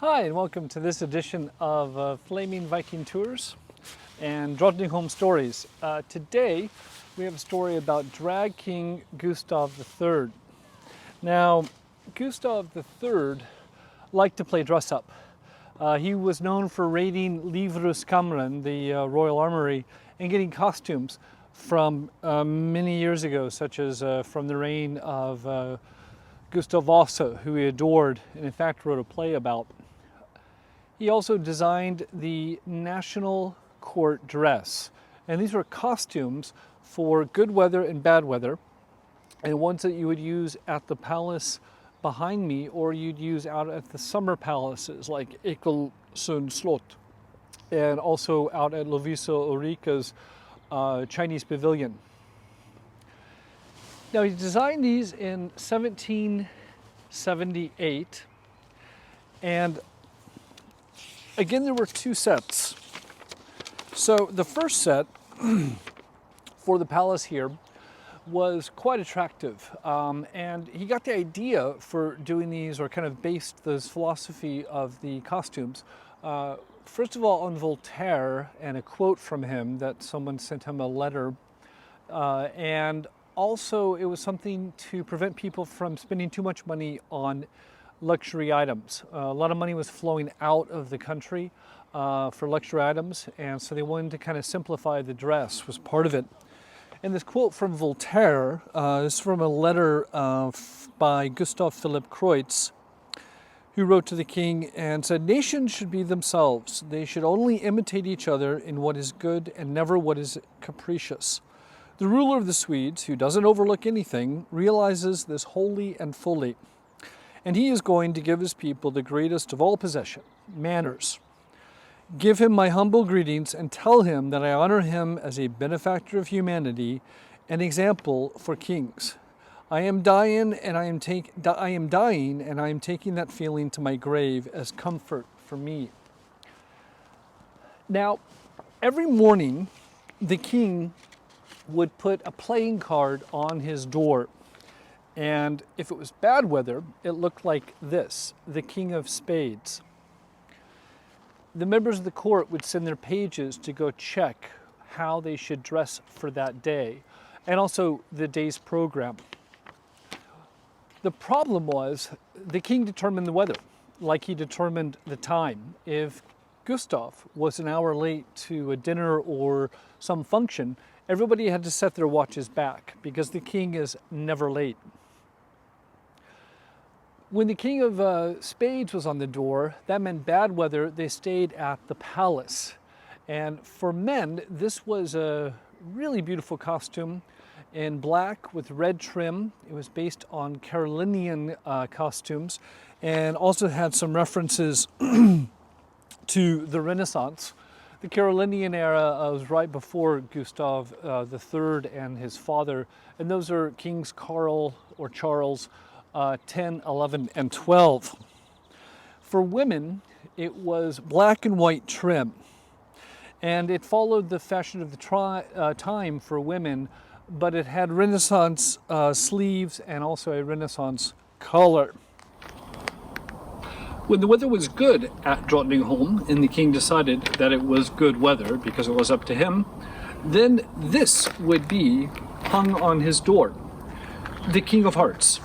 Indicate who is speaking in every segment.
Speaker 1: Hi, and welcome to this edition of Flaming Viking Tours and Drottningholm Stories. Today, we have a story about Drag King Gustav III. Now, Gustav III liked to play dress up. He was known for raiding Livrustkammaren, the Royal Armory, and getting costumes from many years ago, such as from the reign of Gustav Vasa, who he adored and in fact wrote a play about. He also designed the national court dress, and these were costumes for good weather and bad weather, and ones that you would use at the palace behind me, or you'd use out at the summer palaces like Ekelsund Slot, and also out at Lovisa Ulrika's Chinese pavilion. Now, he designed these in 1778, and again, there were two sets. So the first set for the palace here was quite attractive. And he got the idea for doing these, or kind of based this philosophy of the costumes, first of all on Voltaire and a quote from him that someone sent him a letter. And also it was something to prevent people from spending too much money on luxury items. A lot of money was flowing out of the country for luxury items, and so they wanted to kind of simplify the dress, was part of it. And this quote from Voltaire is from a letter by Gustav Philipp Kreutz, who wrote to the king and said, "Nations should be themselves. They should only imitate each other in what is good and never what is capricious. The ruler of the Swedes, who doesn't overlook anything, realizes this wholly and fully. And he is going to give his people the greatest of all possession, manners. Give him my humble greetings and tell him that I honor him as a benefactor of humanity, an example for kings. I am dying and I am taking that feeling to my grave as comfort for me." Now, every morning, the king would put a playing card on his door. And if it was bad weather, it looked like this, the King of Spades. The members of the court would send their pages to go check how they should dress for that day, and also the day's program. The problem was the king determined the weather, like he determined the time. If Gustav was an hour late to a dinner or some function, everybody had to set their watches back because the king is never late. When the King of Spades was on the door, that meant bad weather. They stayed at the palace. And for men, this was a really beautiful costume in black with red trim. It was based on Carolinian costumes, and also had some references to the Renaissance. The Carolinian era was right before Gustav III and his father, and those are Kings Carl or Charles 10, 11, and 12. For women, it was black and white trim, and it followed the fashion of the time for women, but it had Renaissance sleeves and also a Renaissance collar. When the weather was good at Drottningholm, and the king decided that it was good weather because it was up to him, then this would be hung on his door, the King of Hearts.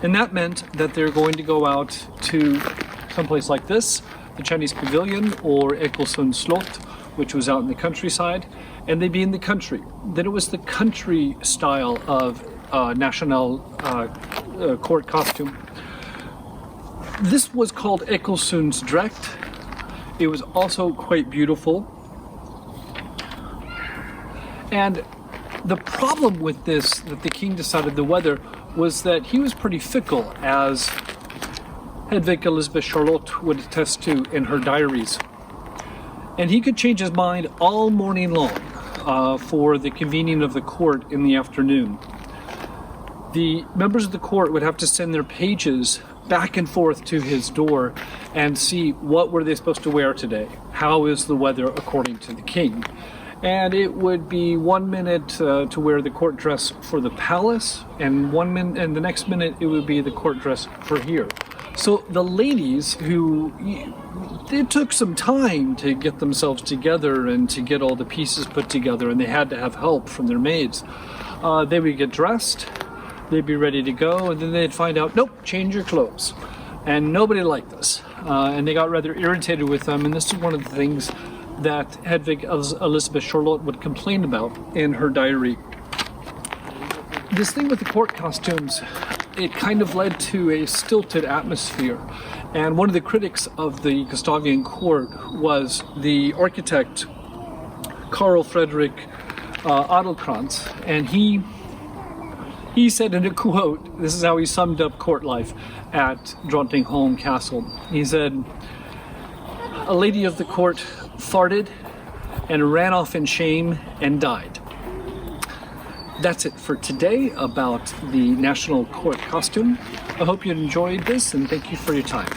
Speaker 1: And that meant that they're going to go out to someplace like this, the Chinese pavilion, or Ekelsund Slot, which was out in the countryside, and they'd be in the country. Then it was the country style of national court costume. This was called Ekelsund's It was also quite beautiful. And the problem with this, that the king decided the weather, was that he was pretty fickle, as Hedvig Elizabeth Charlotte would attest to in her diaries. And he could change his mind all morning long for the convening of the court in the afternoon. The members of the court would have to send their pages back and forth to his door and see what were they supposed to wear today. How is the weather according to the king? And it would be 1 minute to wear the court dress for the palace, and the next minute it would be the court dress for here. So the ladies who, it took some time to get themselves together and to get all the pieces put together, and they had to have help from their maids. They would get dressed, they'd be ready to go, and then they'd find out, nope, change your clothes. And nobody liked this. And they got rather irritated with them, and this is one of the things that Hedvig Elizabeth Charlotte would complain about in her diary. This thing with the court costumes, it kind of led to a stilted atmosphere. And one of the critics of the Gustavian court was the architect Carl Friedrich Adelkrantz, and he said in a quote, this is how he summed up court life at Drottningholm Castle. He said, "A lady of the court farted and ran off in shame and died." That's it for today about the National Court costume. I hope you enjoyed this, and thank you for your time.